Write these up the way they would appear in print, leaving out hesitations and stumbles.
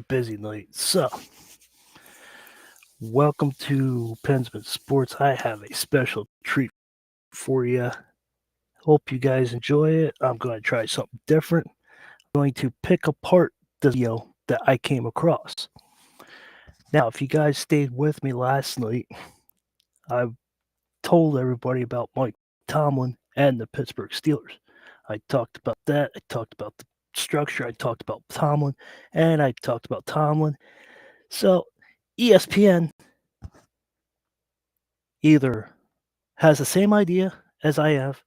busy night. So, welcome to Pensman Sports. I have a special treat for you. Hope you guys enjoy it. I'm going to try something different. I'm going to pick apart the video that I came across. Now, if you guys stayed with me last night, I told everybody about Mike Tomlin and the Pittsburgh Steelers. I talked about that. I talked about the structure. I talked about Tomlin, and I talked about Tomlin. So, ESPN either has the same idea as I have,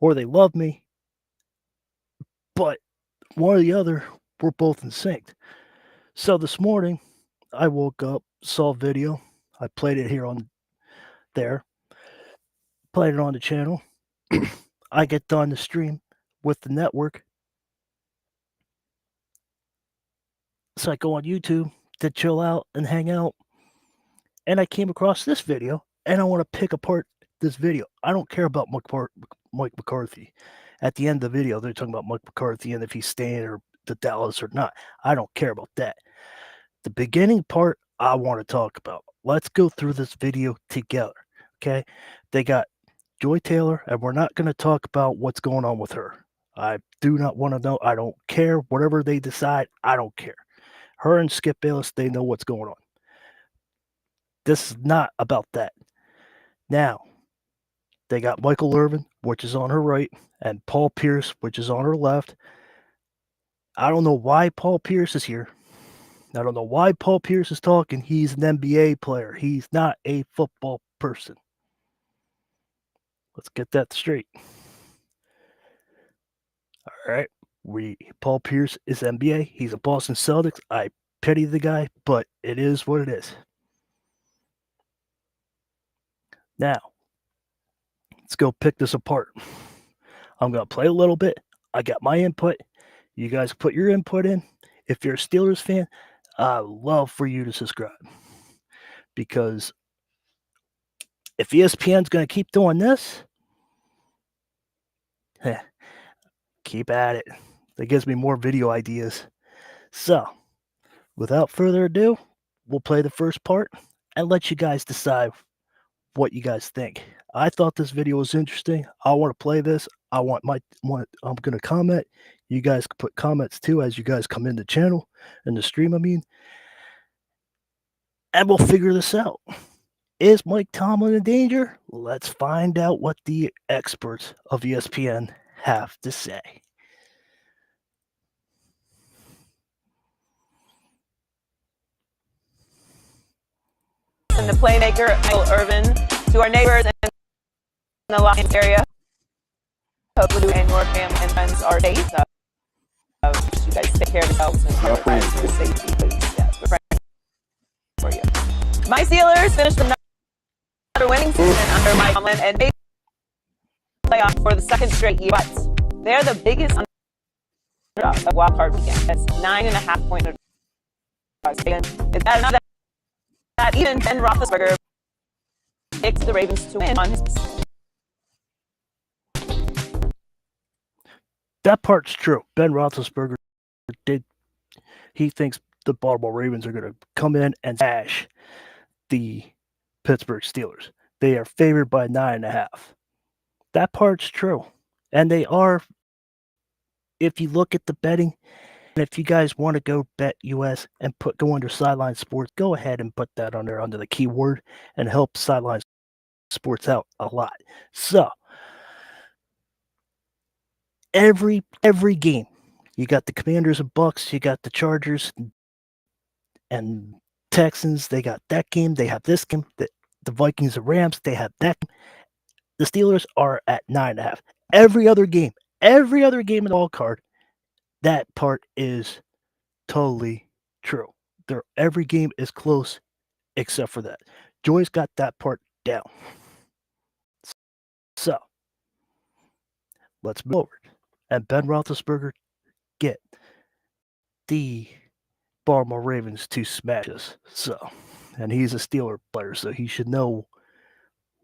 or they love me, but one or the other, we're both in sync. So this morning, I woke up, saw a video. I played it here on there, played it on the channel. I get done the stream with the network. So I go on YouTube to chill out and hang out. And I came across this video, and I want to pick apart this video. I don't care about Mike McCarthy. At the end of the video, they're talking about Mike McCarthy and if he's staying or the Dallas or not. I don't care about that. The beginning part, I want to talk about. Let's go through this video together. Okay? They got Joy Taylor, and we're not going to talk about what's going on with her. I do not want to know. I don't care. Whatever they decide, I don't care. Her and Skip Bayless, they know what's going on. This is not about that. Now, they got Michael Irvin, which is on her right, and Paul Pierce, which is on her left. I don't know why Paul Pierce is here. I don't know why Paul Pierce is talking. He's an NBA player. He's not a football person. Let's get that straight. All right. Paul Pierce is NBA. He's a Boston Celtics. I pity the guy, but it is what it is. Now, let's go pick this apart. I'm going to play a little bit. I got my input. You guys put your input in. If you're a Steelers fan, I love for you to subscribe. Because if ESPN's going to keep doing this, keep at it. That gives me more video ideas. So, without further ado, we'll play the first part and let you guys decide what you guys think. I thought this video was interesting. I want to play this. I'm going to comment. You guys can put comments too as you guys come in the channel, in the stream, and we'll figure this out. Is Mike Tomlin in danger? Let's find out what the experts of ESPN have to say. And the playmaker, Michael Irvin, to our neighbors in the Los Angeles area. Hope Ladue and your family and friends are safe. You guys take care of yourselves and your friends for safety, please. Yeah, we're praying for you. My Steelers finished another winning season under Mike Tomlin and made playoffs for the second straight year. But they're the biggest underdog of wild card weekend. That's 9.5 point underdog. Is that enough? That even Ben Roethlisberger picks the Ravens to win on his. That part's true. Ben Roethlisberger he thinks the Baltimore Ravens are going to come in and smash the Pittsburgh Steelers. They are favored by 9.5. That part's true. And they are, if you look at the betting, and if you guys want to go bet US and go under Sideline Sports, go ahead and put that under the keyword and help Sideline Sports out a lot. So, every game, you got the Commanders and Bucks, you got the Chargers and Texans, they got that game, they have this game, the Vikings and Rams, they have that game. The Steelers are at 9.5. Every other game in the all card, that part is totally true. Every game is close except for that. Joy's got that part down. So, let's move forward. And Ben Roethlisberger get the Baltimore Ravens to smash us. So, and he's a Steeler player, so he should know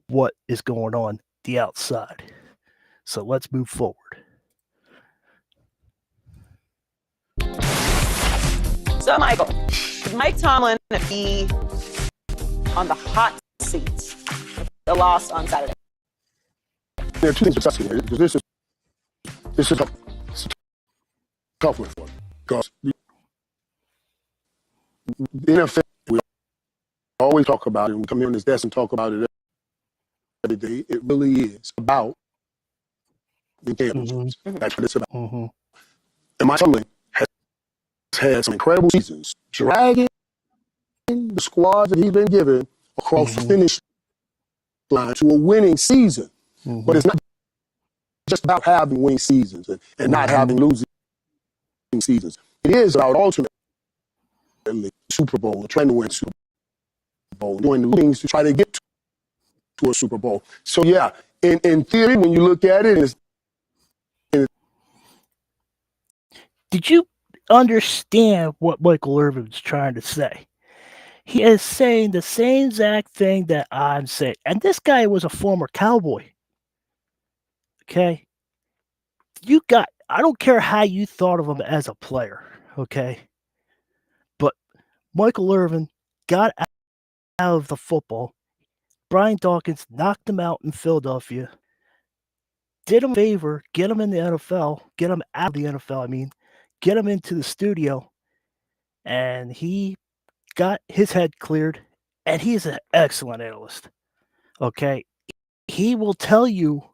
what is going on the outside. So let's move forward. So, Michael, could Mike Tomlin be on the hot seat with the loss on Saturday? There are two things discussing here because this is a tough one for him because the NFL, we always talk about it, and we come here on this desk and talk about it every day. It really is about the championships. That's what it's about. And Mike Tomlin has had some incredible seasons, dragging the squad that he's been given across the finish line to a winning season. But it's not just about having winning seasons and not having losing seasons. It is about ultimately Super Bowl, trying to win Super Bowl, doing the things to try to get to a Super Bowl. So yeah, in theory, when you look at it, did you understand what Michael Irvin's trying to say? He is saying the same exact thing that I'm saying. And this guy was a former Cowboy. Okay? I don't care how you thought of him as a player. Okay? But Michael Irvin got out of the football. Brian Dawkins knocked him out in Philadelphia. Did him a favor, get him in the NFL, get him out of the NFL, get him into the studio. And he got his head cleared, and he's an excellent analyst. Okay? He will tell you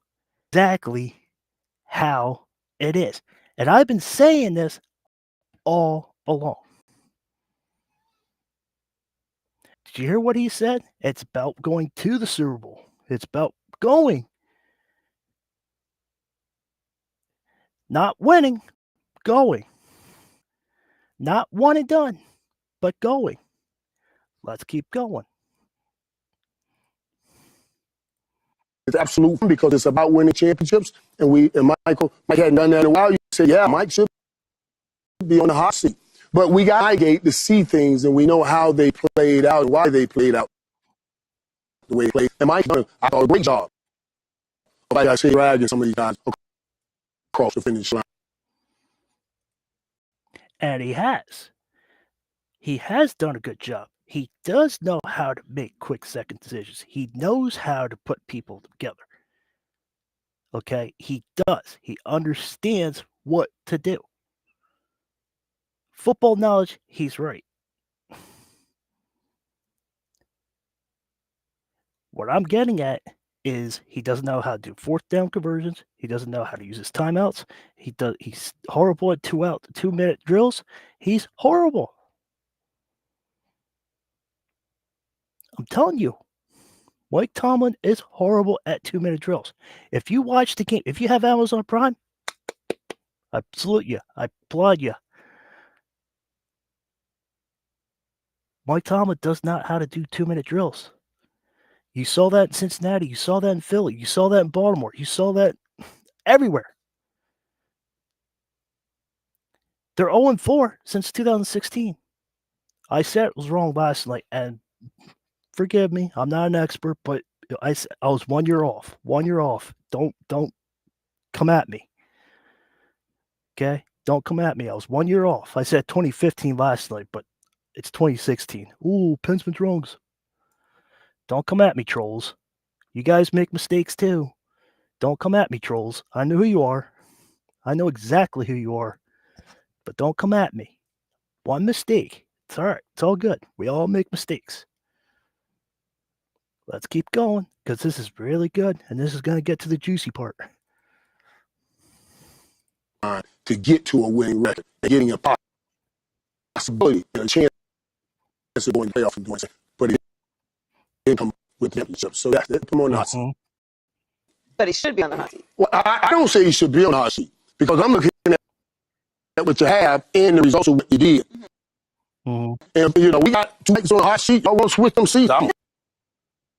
exactly how it is. And I've been saying this all along. Did you hear what he said? It's about going to the Super Bowl. It's about going. Not winning, going. Not one and done, but going. Let's keep going. it's absolute fun because it's about winning championships. And Mike hadn't done that in a while. You say, yeah, Mike should be on the hot seat. But we got Highgate to see things, and we know how they played out and why they played out the way they played. And Mike done, I thought, a great job. Like I say, dragging some of these guys across the finish line. And he has. He has done a good job. He does know how to make quick second decisions. He knows how to put people together. Okay? He does. He understands what to do. Football knowledge, he's right. What I'm getting at is he doesn't know how to do fourth down conversions. He doesn't know how to use his timeouts. He's horrible at 2-minute drills. He's horrible. I'm telling you, Mike Tomlin is horrible at 2-minute drills. If you watch the game, if you have Amazon Prime, I salute you. I applaud you. Mike Tomlin does not know how to do 2-minute drills. You saw that in Cincinnati. You saw that in Philly. You saw that in Baltimore. You saw that everywhere. They're 0-4 since 2016. I said it was wrong last night, and forgive me, I'm not an expert, but I was 1 year off. 1 year off. Don't come at me. Okay? Don't come at me. I was 1 year off. I said 2015 last night, but it's 2016. Ooh, Pensman's wrongs. Don't come at me, trolls. You guys make mistakes too. Don't come at me, trolls. I know who you are. I know exactly who you are. But don't come at me. One mistake. It's all right. It's all good. We all make mistakes. Let's keep going because this is really good and this is going to get to the juicy part. To get to a winning record and getting a possibility and a chance of going to playoff and doing something. But it didn't come with championships. So that's put him on the hot seat. But he should be on the hot seat. Well, I don't say he should be on the hot seat because I'm looking at what you have and the results of what you did. And, we got 2 weeks on the hot seat. I want to switch them seats. I'm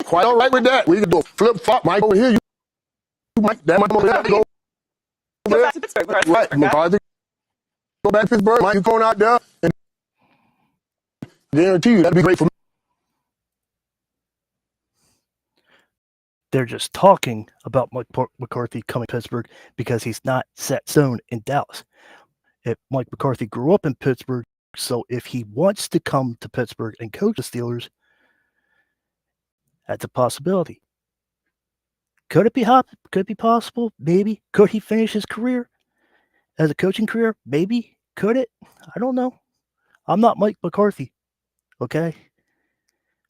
quite all right with that. We can do a flip-flop. Mike over here. You Mike, that Mike over there. Go back to Pittsburgh. Right. McCarthy. Go back to Pittsburgh. Mike, you going out there. And I guarantee you, that'd be great for me. They're just talking about Mike McCarthy coming to Pittsburgh because he's not set stone in Dallas. If Mike McCarthy grew up in Pittsburgh, So if he wants to come to Pittsburgh and coach the Steelers, that's a possibility. Could it be possible? Maybe. Could he finish his career as a coaching career? Maybe. Could it? I don't know. I'm not Mike McCarthy. Okay.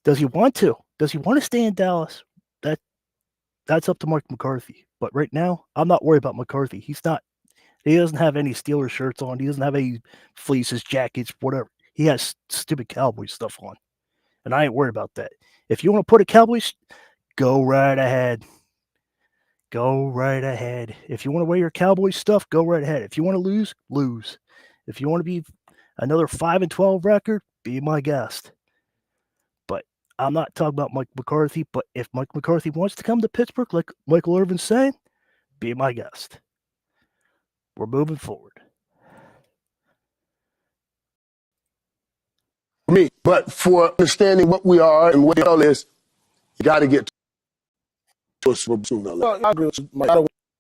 Does he want to? Does he want to stay in Dallas? That's up to Mike McCarthy. But right now, I'm not worried about McCarthy. He doesn't have any Steelers shirts on. He doesn't have any fleeces, jackets, whatever. He has stupid Cowboy stuff on. And I ain't worried about that. If you want to put a Cowboys, go right ahead. Go right ahead. If you want to wear your Cowboy stuff, go right ahead. If you want to lose, lose. If you want to be another 5-12 record, be my guest. But I'm not talking about Mike McCarthy. But if Mike McCarthy wants to come to Pittsburgh, like Michael Irvin's saying, be my guest. We're moving forward. Me, but for understanding what we are and what the hell is, you got to get to a Super Bowl sooner. Well, I agree with you, Mike.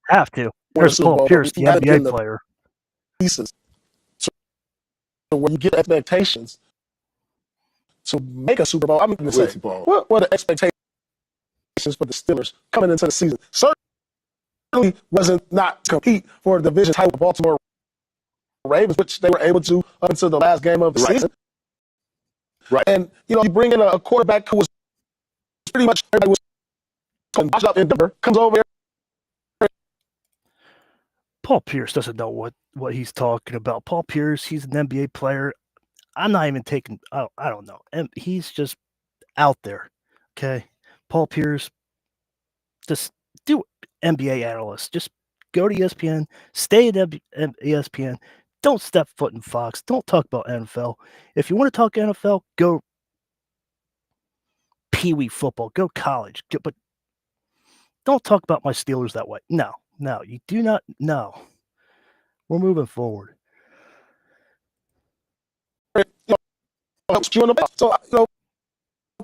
Have to. There's Paul Pierce, the NBA player. Pieces. So when you get expectations to make a Super Bowl, I'm going to say, what are the expectations for the Steelers coming into the season? Certainly wasn't not to compete for the division title of Baltimore Ravens, which they were able to up until the last game of the season. Right. And, you bring in a quarterback who was pretty much everybody was washed up in Denver, comes over here. Paul Pierce doesn't know what he's talking about. Paul Pierce, he's an NBA player. I'm not even taking, I don't know. And he's just out there. Okay. Paul Pierce, just do NBA analyst. Just go to ESPN, stay at ESPN. Don't step foot in Fox. Don't talk about NFL. If you want to talk NFL, go Pee Wee football. Go college. But don't talk about my Steelers that way. No, you do not. No. We're moving forward. So,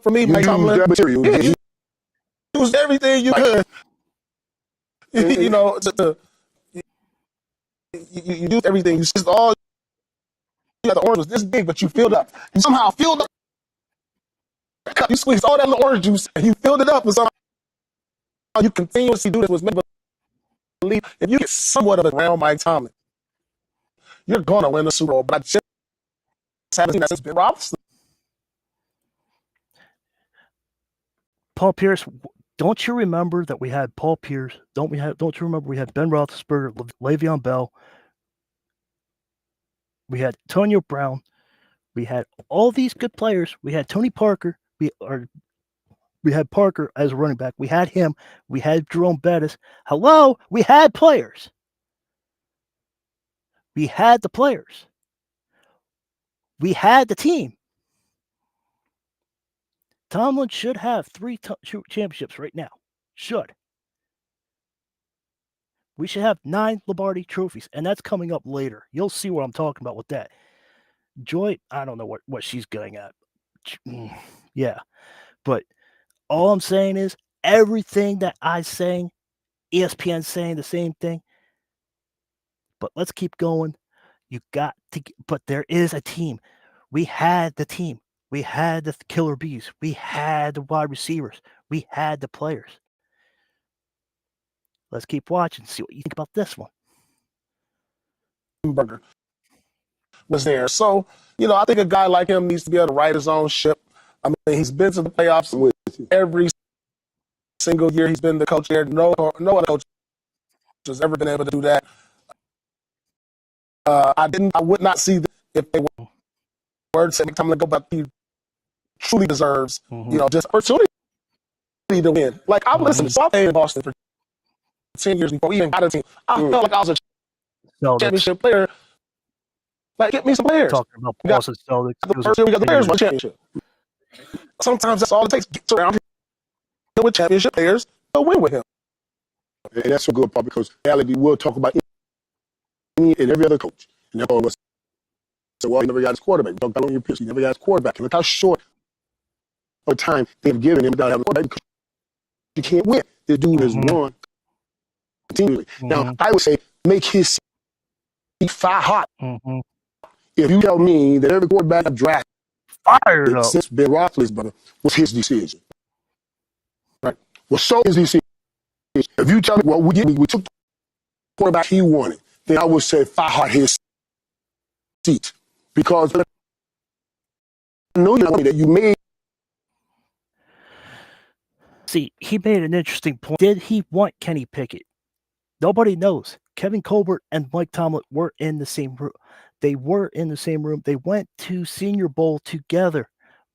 for me, Mike Tomlin, you use everything you could. You use everything. You just all. The orange was this big, but you filled up. You somehow filled up. You squeezed all that little orange juice and you filled it up, and somehow you continuously do this. Was made believe if you get somewhat of it around Mike Tomlin, you're gonna win the Super Bowl. But I just haven't seen that since Ben Roethlisberger. Paul Pierce, don't you remember that we had Paul Pierce? Don't you remember we had Ben Roethlisberger, Le'Veon Bell, we had Antonio Brown, we had all these good players. We had Tony Parker. We had Parker as a running back. We had him. We had Jerome Bettis. Hello, we had players. We had the players. We had the team. Tomlin should have 3 championships right now. Should. We should have 9 Lombardi trophies, and that's coming up later. You'll see what I'm talking about with that. Joy, I don't know what she's going at. Yeah. But all I'm saying is everything that I'm saying, ESPN's saying the same thing. But let's keep going. But there is a team. We had the team. We had the killer bees. We had the wide receivers. We had the players. Let's keep watching. See what you think about this one. Burger was there. So, I think a guy like him needs to be able to ride his own ship. I mean, he's been to the playoffs with every single year. He's been the coach there. No other coach has ever been able to do that. I would not see if they were to say Tomlin go, but he truly deserves, just opportunity to win. Like, I've listened. So I played in Boston for 10 years before we even got a team. I felt like I was a championship player. Like, get me some players. Talking about Boston Celtics. The first year we got the Bears won championship. Sometimes that's all it takes. Get around here with championship players to win with him. And that's a good part because reality we'll talk about any and every other coach. And everyone was so well, he never got his quarterback. Talk about on your pitch, he never got his quarterback. And look how short of time they've given him without having a quarterback because you can't win. This dude has won continually. Now, I would say make his seat fire hot. If you tell me that every quarterback drafted Fired up. since Ben Roethlisberger was his decision, right? Well, so is his decision. If you tell me, well, we took the quarterback he wanted, then I would say fire his seat, because I know that you made. See, he made an interesting point. Did he want Kenny Pickett? Nobody knows. Kevin Colbert and Mike Tomlin were in the same room. They were in the same room. They went to Senior Bowl together.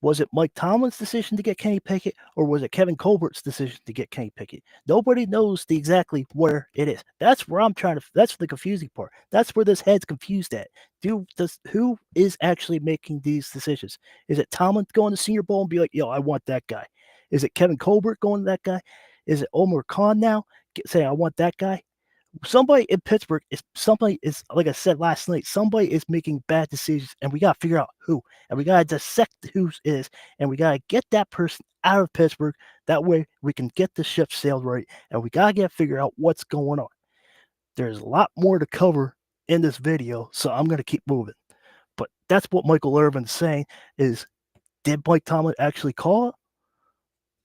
Was it Mike Tomlin's decision to get Kenny Pickett, or was it Kevin Colbert's decision to get Kenny Pickett? Nobody knows exactly where it is. That's where I'm trying to. That's the confusing part. That's where this head's confused at. Who is actually making these decisions? Is it Tomlin going to Senior Bowl and be like, "Yo, I want that guy"? Is it Kevin Colbert going to that guy? Is it Omar Khan now saying, "I want that guy"? Somebody in Pittsburgh is like I said last night, somebody is making bad decisions, and we gotta figure out who, and we gotta dissect who is, and we gotta get that person out of Pittsburgh. That way we can get the ship sailed right, and we gotta figure out what's going on. There's a lot more to cover in this video, so I'm gonna keep moving. But that's what Michael Irvin's saying is, did Mike Tomlin actually call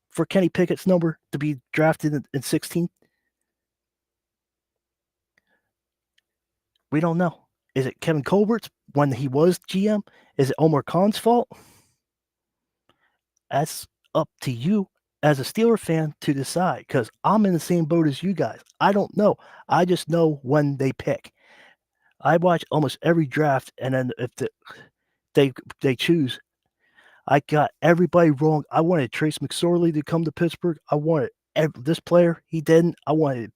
for Kenny Pickett's number to be drafted in 16? We don't know. Is it Kevin Colbert's when he was GM? Is it Omar Khan's fault? That's up to you as a Steeler fan to decide, because I'm in the same boat as you guys. I don't know. I just know when they pick. I watch almost every draft, and then if they choose, I got everybody wrong. I wanted Trace McSorley to come to Pittsburgh. I wanted this player. He didn't. I wanted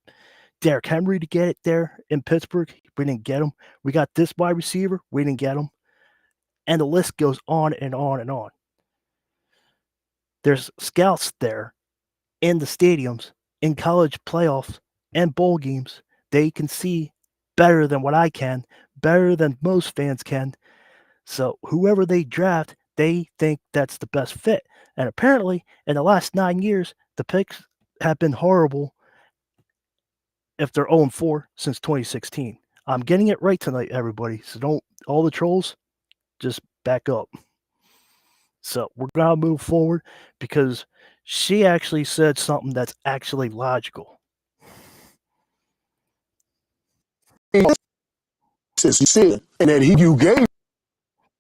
Derrick Henry to get it there in Pittsburgh. We didn't get him. We got this wide receiver. We didn't get him. And the list goes on and on and on. There's scouts there in the stadiums, in college playoffs and bowl games. They can see better than what I can, better than most fans can. So whoever they draft, they think that's the best fit. And apparently, in the last 9 years, the picks have been horrible if they're 0-4 since 2016. I'm getting it right tonight, everybody. So don't, all the trolls, just back up. So we're going to move forward because she actually said something that's actually logical. Since he said, and that you gave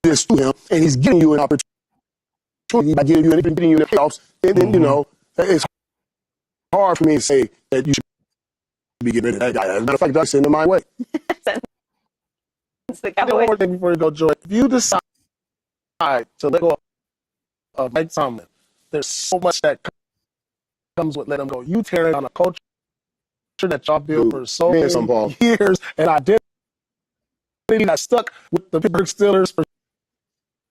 this to him, and he's giving you an opportunity by getting you in the playoffs, and then, it's hard for me to say that you should be getting rid of that guy. As a matter of fact, that's sending my way. One more thing before you go, Joy. If you decide to let go of Mike Tomlin, there's so much that comes with letting him go. You tearing down a culture that y'all built for so many years, and identity that stuck with the Pittsburgh Steelers for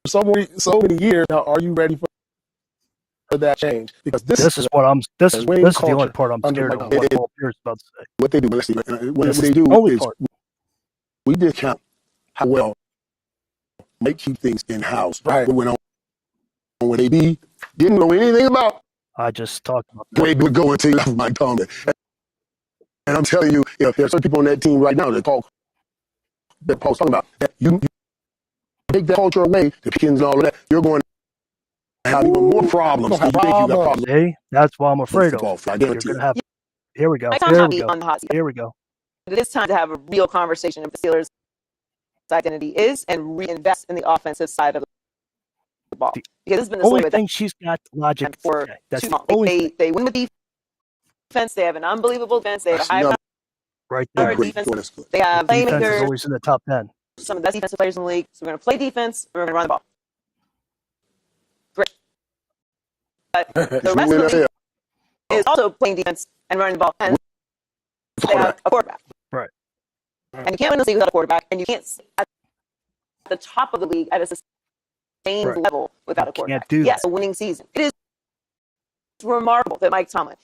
so many years. Now, are you ready for that change? Because this is the only part I'm scared of. What Paul Pierce about to say. What they do, what they do is we discount how well Mike keep things in house. Right. What went on with AB, didn't know anything about. I just talked about that. They would go into Mike Tomlin. And I'm telling you, if there's some people on that team right now that Paul's talking about, that you take that culture away, the Pickens and all of that, you're going to have even more problems. Hey, that's what I'm afraid of. I guarantee you're gonna have, here we go. Here we go. It is time to have a real conversation of the Steelers' identity is and reinvest in the offensive side of the ball. Because it's been the only thing she's got logic for too long. They win with defense. They have an unbelievable defense. They have a high right there. Defense. They have playmakers. Defense is always in the top 10. Some of the best defensive players in the league. So we're going to play defense. And we're going to run the ball. Great. But the rest of the league is also playing defense and running the ball. And they have a quarterback. Right. And you can't win this league without a quarterback. And you can't sit at the top of the league at a sustained level without a quarterback. Yes, a winning season. It is remarkable that Mike Tomlin,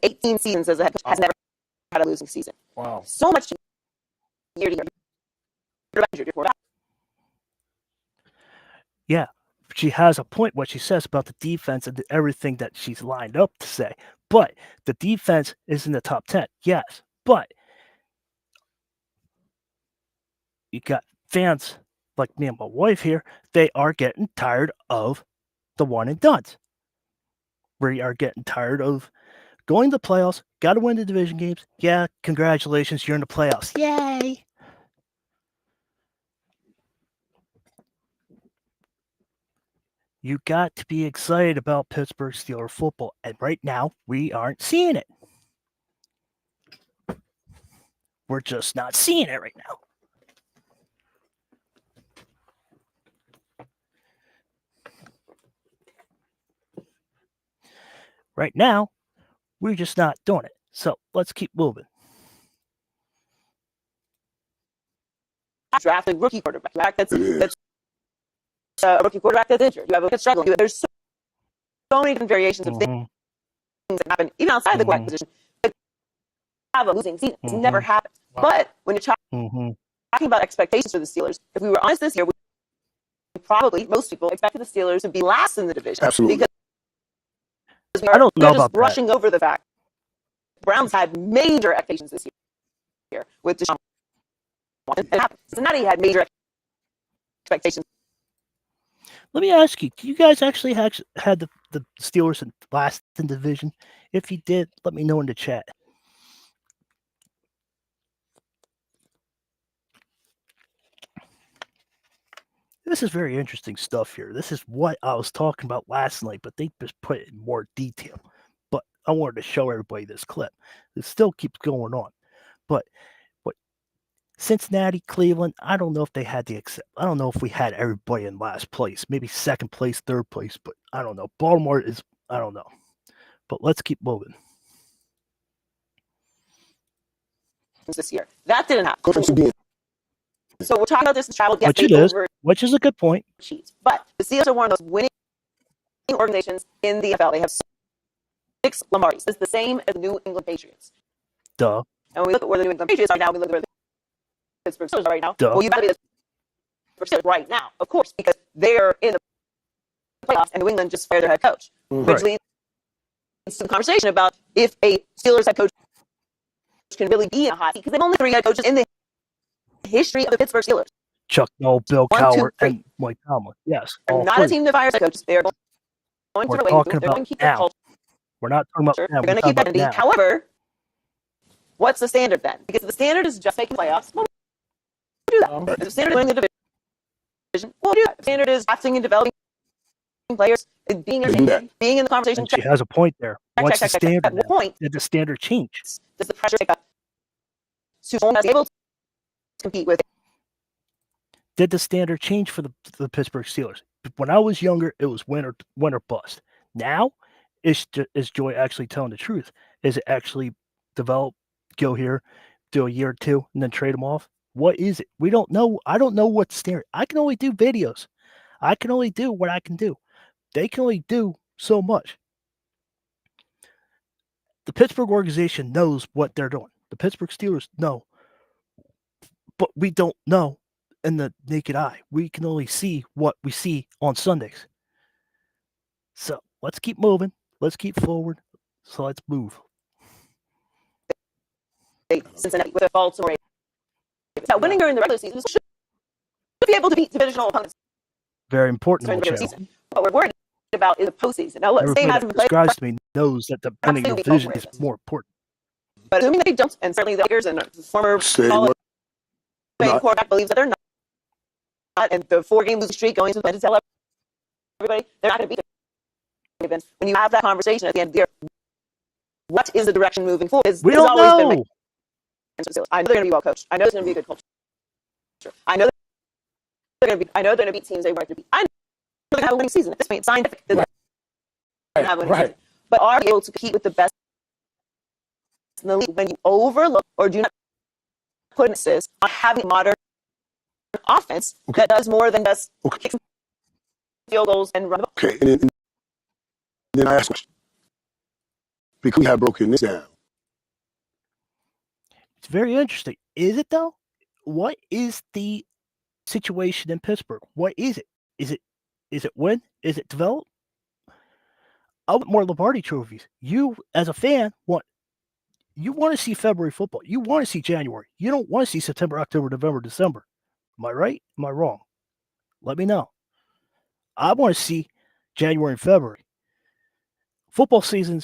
18 seasons as a head coach, has never had a losing season. Wow. So much year to year. Yeah, she has a point what she says about the defense and everything that she's lined up to say. But the defense is in the top 10. Yes, but you got fans like me and my wife here, they are getting tired of the one and dones. We are getting tired of going to the playoffs, got to win the division games. Yeah, congratulations, you're in the playoffs. Yay! You got to be excited about Pittsburgh Steelers football, and right now we aren't seeing it. We're just not seeing it right now. Right now, we're just not doing it. So let's keep moving. Draft a rookie quarterback. That's a rookie quarterback that's injured. You have a struggling. There's so many different variations of things that happen, even outside the quarterback position. But have a losing season. It's never happened. Wow. But when you're talking about expectations for the Steelers, if we were honest this year, we probably, most people, expected the Steelers to be last in the division. Absolutely. Because I don't know about brushing over the fact Browns had major expectations this year with Deshaun Watson. And Cincinnati had major expectations. Let me ask you, do you guys actually had the Steelers in last in division? If you did, let me know in the chat. This is very interesting stuff here. This is what I was talking about last night, but they just put it in more detail. But I wanted to show everybody this clip. It still keeps going on. But Cincinnati, Cleveland, I don't know if they had I don't know if we had everybody in last place. Maybe second place, third place, but I don't know. Baltimore is, I don't know. But let's keep moving. This year. That didn't happen. So we're talking about this travel. Which is a good point. But the Steelers are one of those winning organizations in the NFL. They have 6 Lombardis. It's the same as the New England Patriots. Duh. And when we look at where the New England Patriots are now, we look at where the Pittsburgh Steelers are right now. Duh. Well, you got to be the Pittsburgh Steelers right now, of course, because they're in the playoffs and New England just fired their head coach. Which leads to the conversation about if a Steelers head coach can really be in a hot seat, because they've only 3 head coaches in the history of the Pittsburgh Steelers. Chuck Noll, Bill Cowher, and Mike Tomlin. Yes. They're not a team that fires head coaches. They're going We're to talking they're going about to keep their now. culture. We're not talking about now. They're going to keep that indeed. However, what's the standard then? Because if the standard is just making playoffs, well, we'll do that. If the standard is winning the division, we'll do that. If the standard is drafting and developing players, being in the conversation. And she has a point there. What's the standard? At what point did the standard change? Does the pressure take up? So be able to compete with. Did the standard change for the Pittsburgh Steelers? When I was younger, it was win or bust. Now, is Joy actually telling the truth? Is it actually develop, go here, do a year or 2, and then trade them off? What is it? We don't know. I don't know what's standard. I can only do videos. I can only do what I can do. They can only do so much. The Pittsburgh organization knows what they're doing. The Pittsburgh Steelers know. But we don't know in the naked eye. We can only see what we see on Sundays. So let's keep moving. Let's keep forward. So let's move. Cincinnati with a Baltimore. Now, winning during the regular season should be able to beat divisional opponents. Very important. During the regular season. What we're worried about is the postseason. Now, look, everybody that describes to me knows that the winning of the division is more important. But assuming they don't, and certainly the Lakers and the former quarterback believes that they're not, and the 4-game losing streak going to the to tell everybody they're not going to beat them. When you have that conversation at the end of the year, what is the direction moving forward? We don't know. I know they're going to be well coached. I know it's going to be a good culture. I know they're going to beat teams they want to beat. I know they're going to have a winning season. At this point, it's scientific. They're going to have a winning season. But are they able to compete with the best in the league when you overlook or do not put emphasis on having a modern offense that does more than just kick some field goals and run the ball? Okay, and then I ask a question. Because we have broken this down. It's very interesting. Is it though? What is the situation in Pittsburgh? What is it? Is it win? Is it develop? I want more Lombardi trophies. You, as a fan, want to see February football. You want to see January. You don't want to see September, October, November, December. Am I right? Am I wrong? Let me know. I want to see January and February. Football season.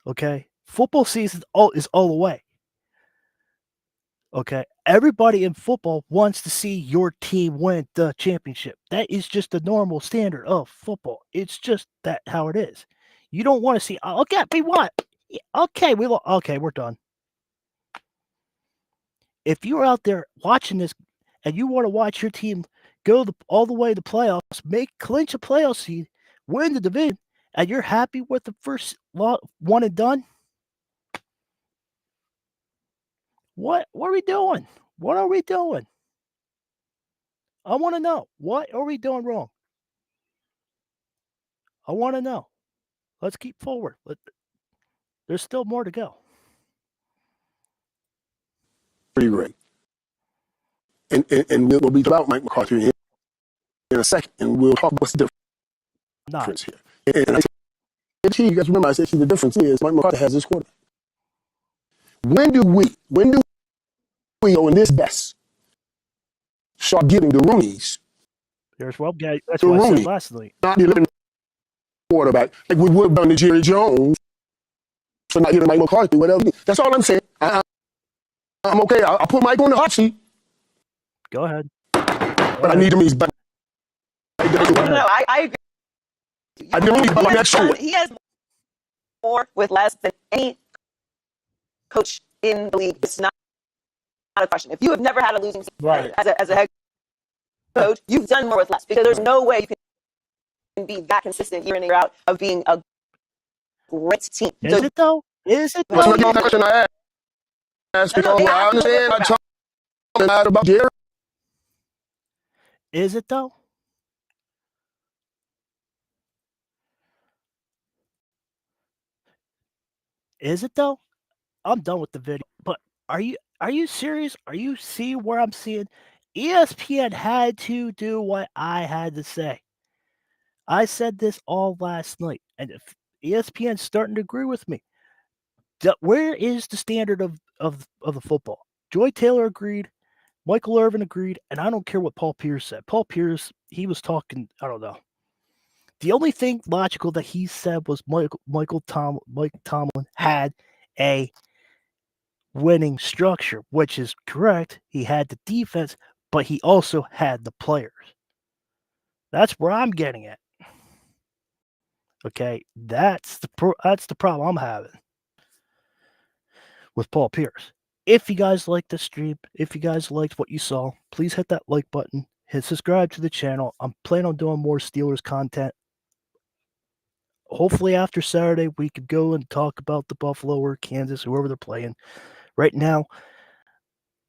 Okay, football season is all the way. Okay, everybody in football wants to see your team win the championship. That is just the normal standard of football. It's just that how it is. You don't want to see. Okay, we won. Okay, okay, we're done. If you're out there watching this and you want to watch your team go all the way to playoffs, clinch a playoff seed, win the division, and you're happy with the first one and done, what are we doing? What are we doing? I want to know. What are we doing wrong? I want to know. Let's keep forward. There's still more to go. Pretty great. And we'll be about Mike McCarthy in a second, and we'll talk about what's the difference here. And I said, you guys remember I said the difference is Mike McCarthy has this quarterback. When do we in this best start giving the Rooneys? That's what I said last night. Not the 11 quarterback like we would have done to Jerry Jones for not giving Mike McCarthy, whatever. That's all I'm saying. I'm okay. I'll put Mike on the hot seat. Go ahead. But I need him. He's back. No, I agree. I need that show. He has more with less than any coach in the league. It's not a question. If you have never had a losing season as a head coach, you've done more with less because there's no way you can be that consistent year in and year out of being a great team. Is it though? Is it though? That's not the question I asked because I understand. I talked about Jerry. Is it though? Is it though? I'm done with the video. But are you serious? Are you seeing where I'm seeing? ESPN had to do what I had to say. I said this all last night, and if ESPN's starting to agree with me. Where is the standard of the football? Joy Taylor agreed, Michael Irvin agreed, and I don't care what Paul Pierce said. Paul Pierce, he was talking, I don't know. The only thing logical that he said was Mike Tomlin had a winning structure, which is correct. He had the defense, but he also had the players. That's where I'm getting at. Okay, that's the problem I'm having with Paul Pierce. If you guys liked the stream, if you guys liked what you saw, please hit that like button. Hit subscribe to the channel. I'm planning on doing more Steelers content. Hopefully after Saturday, we could go and talk about the Buffalo or Kansas, whoever they're playing. Right now,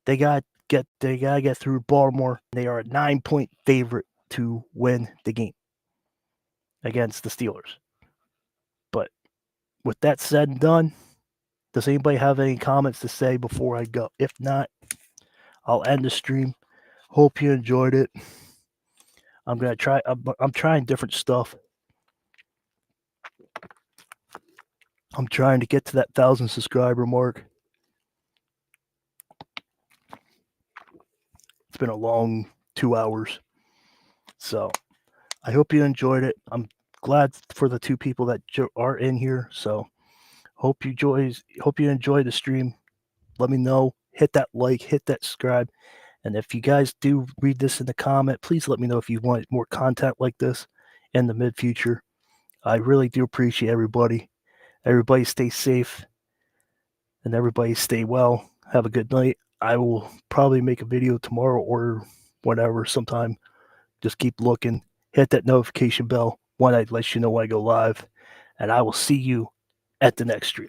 they gotta get through Baltimore. They are a 9-point favorite to win the game against the Steelers. But with that said and done, does anybody have any comments to say before I go? If not, I'll end the stream. Hope you enjoyed it. I'm gonna try. I'm trying different stuff. I'm trying to get to that 1,000 subscriber mark. It's been a long 2 hours. So I hope you enjoyed it. I'm glad for the 2 people that are in here. So hope you enjoy the stream. Let me know. Hit that like, hit that subscribe. And if you guys do read this in the comment, please let me know if you want more content like this in the mid-future. I really do appreciate everybody. Everybody stay safe and everybody stay well. Have a good night. I will probably make a video tomorrow or whatever sometime. Just keep looking. Hit that notification bell when I let you know when I go live. And I will see you at the next stream.